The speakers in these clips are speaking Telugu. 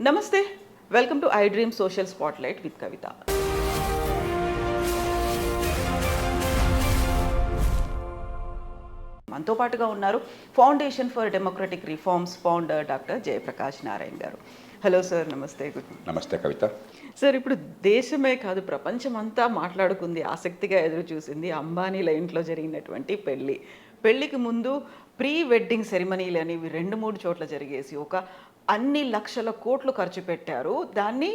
నమస్తే, welcome to I dream social spotlight with Kavitha. మనతో పాటుగా ఉన్నారు foundation for democratic reforms founder doctor Jayaprakash Narayana గారు. హలో సార్, నమస్తే. Good morning. నమస్తే కవిత. సార్, ఇప్పుడు దేశమే కాదు ప్రపంచమంతా మాట్లాడుకుంది, ఆసక్తిగా ఎదురు చూసింది అంబానీల ఇంట్లో జరిగినటువంటి పెళ్ళికి ముందు ప్రీ వెడ్డింగ్ సెరిమనీలు అనేవి 2-3 చోట్ల జరిగేసి ఒక అన్ని లక్షల కోట్లు ఖర్చు పెట్టారు. దాన్ని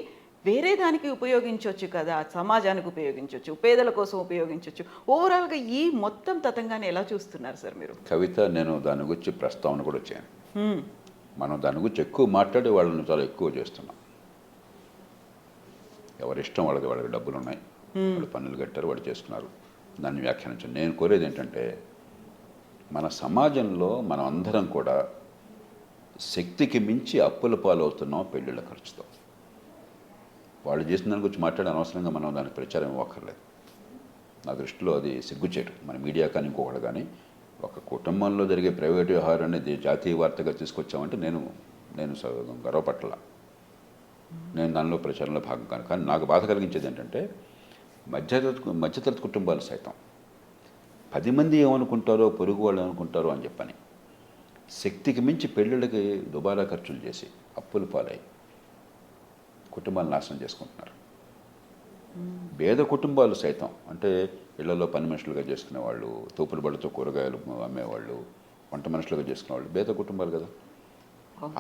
వేరే దానికి ఉపయోగించవచ్చు కదా, సమాజానికి ఉపయోగించవచ్చు, పేదల కోసం ఉపయోగించవచ్చు. ఓవరాల్గా ఈ మొత్తం తతంగాన్ని ఎలా చూస్తున్నారు సార్ మీరు? కవిత, నేను దాని గురించి ప్రస్తావన కూడా వచ్చాను. మనం దాని గురించి ఎక్కువ మాట్లాడి వాళ్ళని చాలా ఎక్కువ చేస్తున్నాం. ఎవరిష్టం వాళ్ళకి డబ్బులు ఉన్నాయి, వాళ్ళు పన్నులు కట్టారు, వాళ్ళు చేసుకున్నారు, దాన్ని వ్యాఖ్యానించాను. నేను కోరేది ఏంటంటే, మన సమాజంలో మనం అందరం కూడా శక్తికి మించి అప్పుల పాలవుతున్నాం పెళ్ళిళ్ళ ఖర్చుతో. వాళ్ళు చేసిన దాని గురించి మాట్లాడే అనవసరంగా మనం దానికి ప్రచారం ఇవ్వక్కర్లేదు. నా దృష్టిలో అది సిగ్గుచేటు. మన మీడియా కానీ ఇంకొకటి కానీ ఒక కుటుంబంలో జరిగే ప్రైవేట్ వ్యవహారం అనేది జాతీయ వార్తగా తీసుకొచ్చామంటే నేను గర్వపట్ల, నేను దానిలో ప్రచారంలో భాగం కాను. కానీ నాకు బాధ కలిగించేది ఏంటంటే, మధ్యతరగతి కుటుంబాలు సైతం 10 మంది ఏమనుకుంటారో, పొరుగు వాళ్ళు ఏమనుకుంటారో అని చెప్పని శక్తికి మించి పెళ్ళిళ్ళకి దుబారా ఖర్చులు చేసి అప్పులు పాలై కుటుంబాలు నాశనం చేసుకుంటున్నారు. పేద కుటుంబాలు సైతం, అంటే ఇళ్లలో పని మనుషులుగా చేసుకునేవాళ్ళు, తోపుల బళ్ళతో కూరగాయలు అమ్మేవాళ్ళు, వంట మనుషులుగా చేసుకునేవాళ్ళు పేద కుటుంబాలు కదా.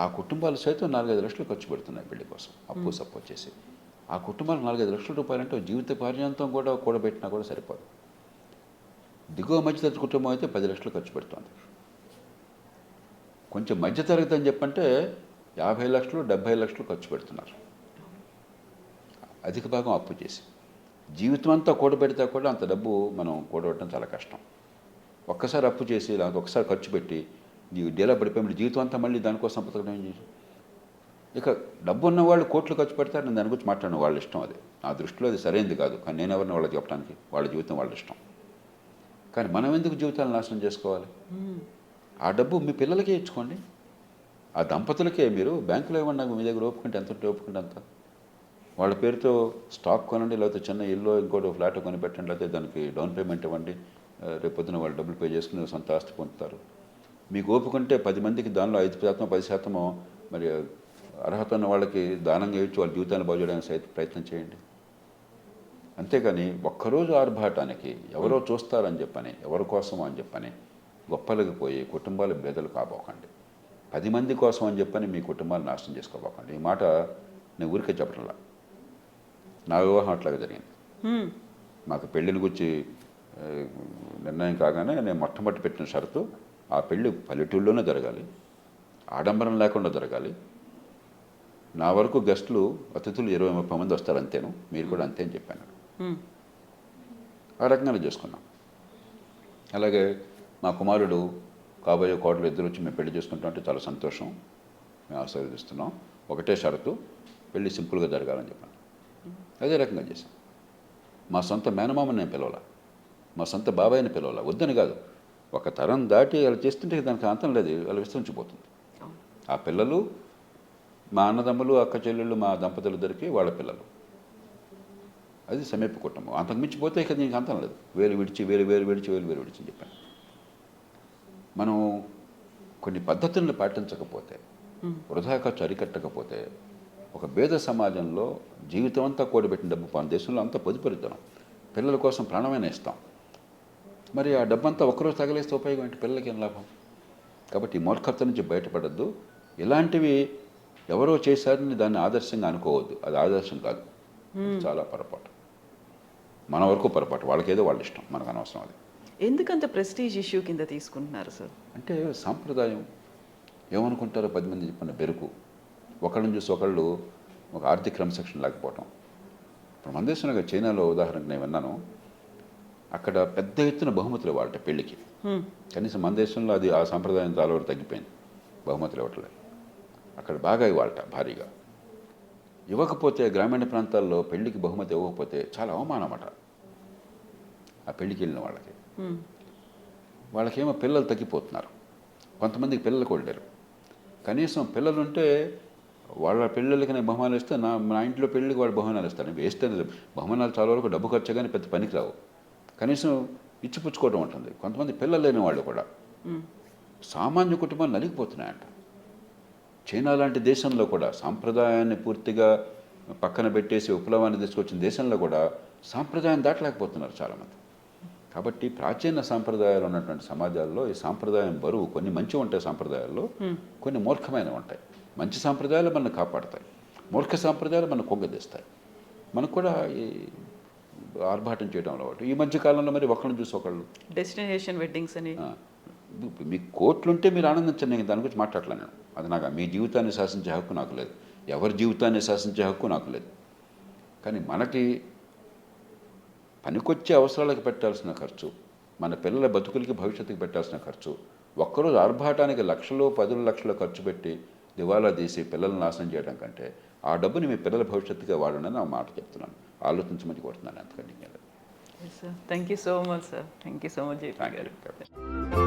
ఆ కుటుంబాలు సైతం 4-5 లక్షలు ఖర్చు పెడుతున్నాయి పెళ్లి కోసం, అప్పు సప్పు చేసి. ఆ కుటుంబాలు 4-5 లక్షల రూపాయలంటే జీవిత పర్యంతం కూడా కూడబెట్టినా కూడా సరిపోదు. దిగువ మధ్యతరగతి కుటుంబం అయితే 10 లక్షలు ఖర్చు పెడుతుంది. కొంచెం మధ్యతరగతి అని చెప్పంటే 50 లక్షలు 70 లక్షలు ఖర్చు పెడుతున్నారు, అధిక భాగం అప్పు చేసి. జీవితం అంతా కూడబెడితే కూడా అంత డబ్బు మనం కూడబెట్టడం చాలా కష్టం. ఒక్కసారి అప్పు చేసి లేకపోతే ఒకసారి ఖర్చు పెట్టి డేలా పడిపోయి జీవితం అంతా మళ్ళీ దానికోసం బతకడం ఏం చేసి. ఇక డబ్బు ఉన్న వాళ్ళు కోట్లు ఖర్చు పెడతారు. నేను దాని గురించి మాట్లాడను, వాళ్ళ ఇష్టం అది. నా దృష్టిలో అది సరైనది కాదు. కానీ నేను ఎవరిని వాళ్ళకి చెప్పడానికి, వాళ్ళ జీవితం వాళ్ళ ఇష్టం. కానీ మనం ఎందుకు జీవితాలు నాశనం చేసుకోవాలి? ఆ డబ్బు మీ పిల్లలకే ఇచ్చుకోండి, ఆ దంపతులకే. మీరు బ్యాంకులో ఇవ్వండి, నాకు మీ దగ్గర ఒప్పుకుంటే ఎంత ఉంటే ఒప్పుకుంటే అంత. వాళ్ళ పేరుతో స్టాక్ కొనండి, లేకపోతే చిన్న ఇల్లు ఇంకోటి ఫ్లాట్ కొని పెట్టండి, లేకపోతే దానికి డౌన్ పేమెంట్ ఇవ్వండి. రేపొద్దున వాళ్ళు డబ్బులు పే చేసుకుని సొంత ఆస్తి పొందుతారు. మీకు ఓపుకుంటే 10 మందికి దానిలో 5% 10% మరి అర్హత ఉన్న వాళ్ళకి దానంగా ఇచ్చి వాళ్ళ జీవితాన్ని బాగు చేయడానికి ప్రయత్నం చేయండి. అంతేగాని ఒక్కరోజు ఆర్భాటానికి ఎవరో చూస్తారని చెప్పని, ఎవరి కోసమో అని చెప్పని గొప్పలకి పోయి కుటుంబాలు బేదలు కాబోకండి. 10 మంది కోసం అని చెప్పని మీ కుటుంబాలు నాశనం చేసుకోబోకండి. ఈ మాట నేను ఊరికే చెప్పడంలా. నా వివాహం అట్లాగే జరిగింది. మాకు పెళ్ళిని గురించి నిర్ణయం కాగానే నేను మొట్టమొదటి పెట్టిన షరతు, ఆ పెళ్ళి పల్లెటూళ్ళలోనే జరగాలి, ఆడంబరం లేకుండా జరగాలి. నా వరకు గెస్టులు, అతిథులు 20-30 మంది వస్తారు, అంతేను, మీరు కూడా అంతే అని చెప్పాను. ఆ రకంగానే చేసుకున్నాం. అలాగే మా కుమారుడు కాబోయే కోడలు ఇద్దరు వచ్చి మేము పెళ్లి చేసుకుంటాం అంటే చాలా సంతోషం, మేము ఆశీర్వదిస్తున్నాం. ఒకటే షరతు, పెళ్ళి సింపుల్గా జరగాలని చెప్పాను. అదే రకంగా చేశాం. మా సొంత మేనమామని నేను పిలవాల, మా సొంత బాబాయిని పిలవాల, వద్దని కాదు. ఒక తరం దాటి అలా చేస్తుంటే దానికి అంతం లేదు, అలా విస్తరించిపోతుంది. ఆ పిల్లలు మా అన్నదమ్ములు, అక్క చెల్లెళ్ళు, మా దంపతులు ఇద్దరికి వాళ్ళ పిల్లలు, అది సమీప కుటుంబం. అంతకు మించిపోతే ఇక దీనికి అంతం లేదు. వేలు విడిచి అని చెప్పాను. మనం కొన్ని పద్ధతులను పాటించకపోతే, వృధా ఖర్చు అరికట్టకపోతే, ఒక పేద సమాజంలో జీవితం అంతా కూడబెట్టిన డబ్బు, మన దేశంలో అంతా పొదుపరితనం, పిల్లల కోసం ప్రాణమైన ఇస్తాం. మరి ఆ డబ్బంతా ఒక్కరోజు తగలేస్తే ఉపయోగం ఏంటి? పిల్లలకి ఏం లాభం? కాబట్టి ఈ మూర్ఖత్వం నుంచి బయటపడద్దు. ఇలాంటివి ఎవరో చేశారని దాన్ని ఆదర్శంగా అనుకోవద్దు. అది ఆదర్శం కాదు, చాలా పొరపాటు. మన వరకు పొరపాటు, వాళ్ళకేదో వాళ్ళ ఇష్టం, మనకు అనవసరం. అది ఎందుకంత ప్రెస్టీజ్ ఇష్యూ కింద తీసుకుంటున్నారు సార్? అంటే సాంప్రదాయం. ఏమనుకుంటారో 10 మంది చెప్పిన బెరుకు, ఒకళ్ళని చూసి ఒకళ్ళు ఒక ఆర్థిక క్రమశిక్షణ లేకపోవటం. ఇప్పుడు మన దేశంలో చైనాలో ఉదాహరణకు నేను విన్నాను, అక్కడ పెద్ద ఎత్తున బహుమతులు ఇవ్వాలట పెళ్ళికి. కనీసం మన దేశంలో అది ఆ సాంప్రదాయం చాలా వరకు తగ్గిపోయింది, బహుమతులు ఇవ్వట్లేదు. అక్కడ బాగా ఇవ్వాలట, భారీగా. ఇవ్వకపోతే గ్రామీణ ప్రాంతాల్లో పెళ్లికి బహుమతి ఇవ్వకపోతే చాలా అవమానమట ఆ పెళ్లికి వెళ్ళిన వాళ్ళకి. వాళ్ళకేమో పిల్లలు తగ్గిపోతున్నారు, కొంతమందికి పిల్లలు కూడా లేరు. కనీసం పిల్లలుంటే వాళ్ళ పిల్లలకి నేను బహుమానాలు ఇస్తే నా ఇంట్లో పెళ్ళికి వాడు బహుమానాలు ఇస్తాను. వేస్తే బహుమానాలు చాలా వరకు డబ్బు ఖర్చు కానీ పెద్ద పనికి రావు. కనీసం ఇచ్చిపుచ్చుకోవడం ఉంటుంది. కొంతమంది పిల్లలు లేని వాళ్ళు కూడా సామాన్య కుటుంబాలు నలిగిపోతున్నాయంట. చైనా లాంటి దేశంలో కూడా సాంప్రదాయాన్ని పూర్తిగా పక్కన పెట్టేసి విప్లవాన్ని తీసుకొచ్చిన దేశంలో కూడా సాంప్రదాయం దాటలేకపోతున్నారు చాలామంది. కాబట్టి ప్రాచీన సాంప్రదాయాలు ఉన్నటువంటి సమాజాల్లో ఈ సాంప్రదాయం బరువు, కొన్ని మంచి ఉంటాయి సాంప్రదాయాల్లో, కొన్ని మూర్ఖమైనవి ఉంటాయి. మంచి సాంప్రదాయాలు మనల్ని కాపాడతాయి, మూర్ఖ సాంప్రదాయాలు మనకు కొంగదీస్తాయి. మనకు కూడా ఈ ఆర్భాటం చేయడం అలవాటు. ఈ మధ్య కాలంలో మరి ఒకళ్ళని చూసి ఒకళ్ళు డెస్టినేషన్ వెడ్డింగ్స్ అని. మీకు కోట్లుంటే మీరు ఆనందించండి, నేను దాని గురించి మాట్లాడలేను. నేను అది నాకు మీ జీవితాన్ని శాసించే హక్కు నాకు లేదు, ఎవరి జీవితాన్ని శాసించే హక్కు నాకు లేదు. కానీ మనకి పనికొచ్చే అవసరాలకు పెట్టాల్సిన ఖర్చు, మన పిల్లల బతుకులకి భవిష్యత్తుకి పెట్టాల్సిన ఖర్చు, ఒక్కరోజు ఆర్భాటానికి లక్షలు 10 లక్షలు ఖర్చు పెట్టి దివాలా తీసి పిల్లల్ని నాశనం చేయడం కంటే ఆ డబ్బుని మీ పిల్లల భవిష్యత్తుగా వాడండి అని ఆ మాట చెప్తున్నాను. ఆలోచించమని కోరుతున్నాను. అంతకంటే thank you so much sir. Thank you so much. Thank you.